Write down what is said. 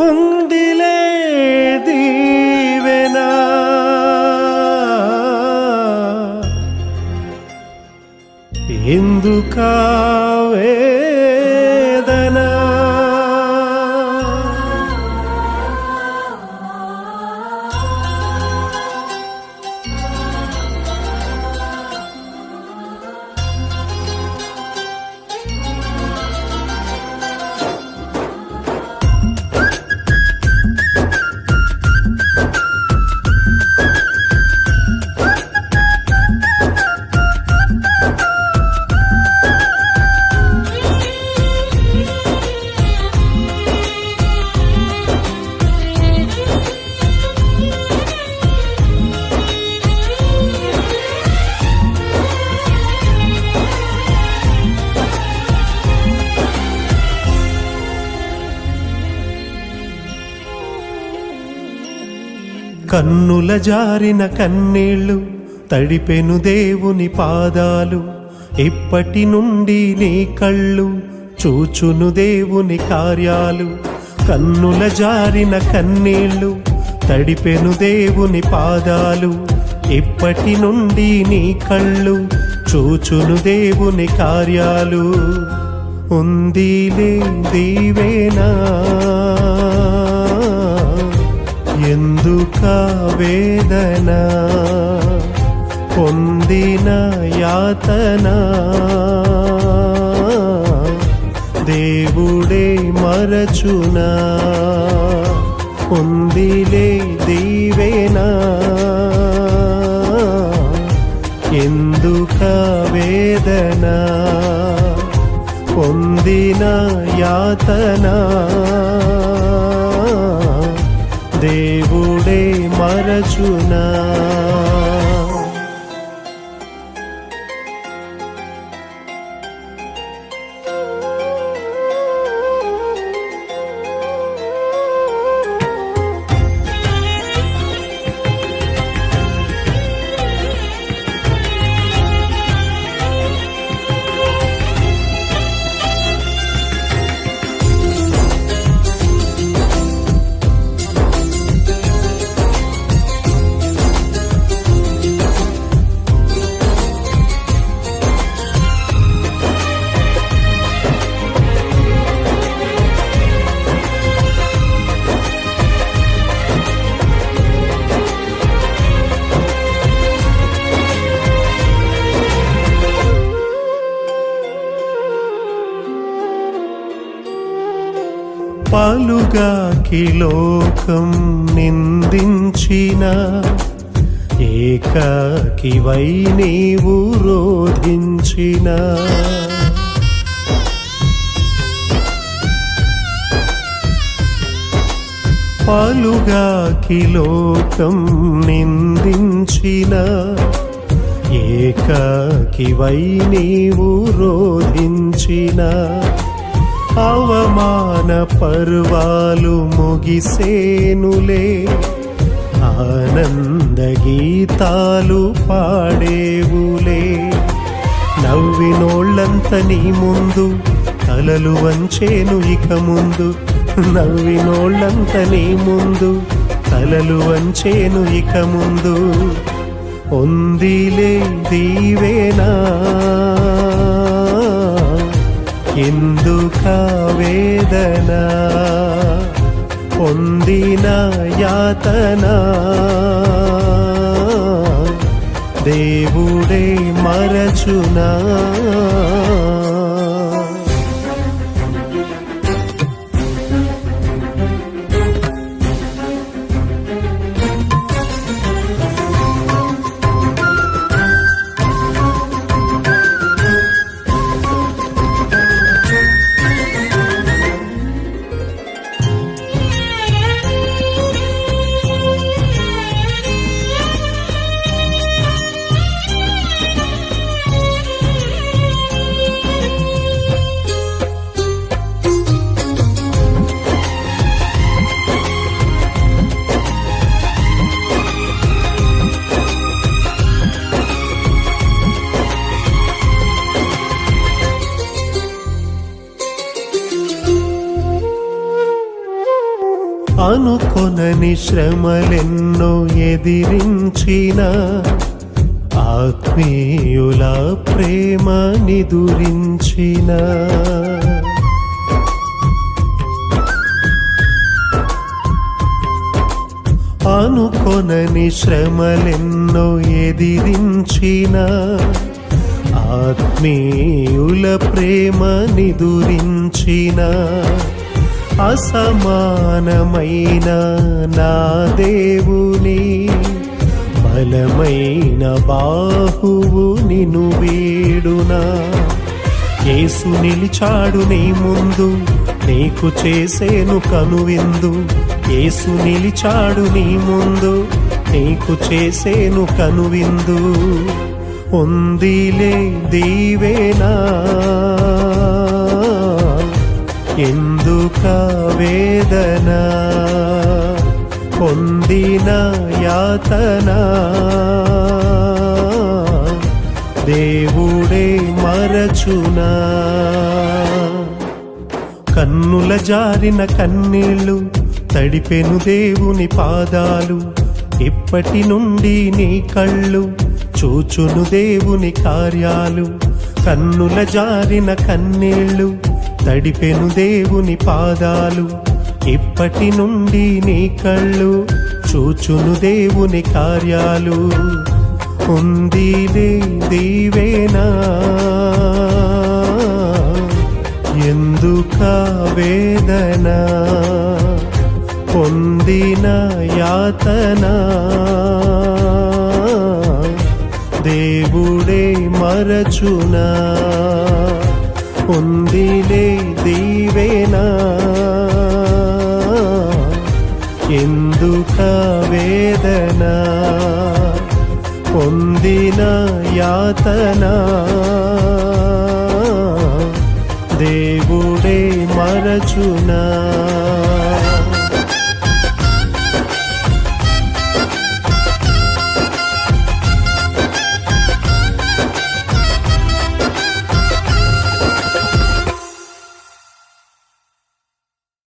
ఉందిలే దీవెనా ఎందుకా వేదన కన్నుల జారిన కన్నీళ్ళు తడిపెను దేవుని పాదాలు, ఇప్పటి నుండి నీ కళ్ళు చూచును దేవుని కార్యాలు. కన్నుల జారిన కన్నీళ్ళు తడిపెను దేవుని పాదాలు, ఇప్పటి నుండి నీ కళ్ళు చూచును దేవుని కార్యాలు. ఉందిలే దీవెనా ఎందుకా వేదన, పొందిన యాతన దేవుడే మరచునా. ఉందిలే దీవెనా ఎందుకా వేదన, పొందిన యాతన దేవుడే మరచునా. పాలుగాకి లోకం నిందించిన, ఏకాకివై నీవు రోధించిన. పాలుగాకి లోకం నిందించిన, ఏకాకివై నీవు రోధించిన. అవమాన పర్వాలు ముగిసేనులే, ఆనంద గీతాలు పాడేవులే. నవ్వినోళ్ళంత నీ ముందు తలలు వంచేను ఇక ముందు, నవ్వినోళ్ళంత నీ ముందు తలలు వంచేను ఇక ముందు. ఉందిలే దీవెనా ఎందుకా వేదన, పొందిన యాతన దేవుడే మరచునా. అనుకొనని శ్రమలెన్నో ఎదిరించిన ఆత్మీయుల ప్రేమ నిదురించిన అనుకొనని శ్రమలెన్నో ఎదిరించిన ఆత్మీయుల ప్రేమ నిదురించిన అసమానమైన నా దేవుని బలమైన బాహువు నిన్ను వీడునా. యేసు నిలిచాడు నీ ముందు, నీకు చేసేను కనువిందు. యేసు నిలిచాడు నీ ముందు, నీకు చేసేను కనువిందు. ఉందిలే దీవెనా, ఎందుక వేదన, పొందిన యాతన దేవుడే మరచునా. కన్నుల జారిన కన్నీళ్ళు తడిపెను దేవుని పాదాలు. ఇప్పటి నుండి నీ కళ్ళు చూచును దేవుని కార్యాలు. కన్నుల జారిన కన్నీళ్ళు తడిపెను దేవుని పాదాలు. ఇప్పటి నుండి నీ కళ్ళు చూచును దేవుని కార్యాలు. ఉందిలే దీవెనా, ఎందుక వేదన, పొందిన యాతన దేవుడే మరచునా. ఉందిలే దీవెనా, ఎందుక వేదన, పొందిన యాతన దేవుడే మరచునా.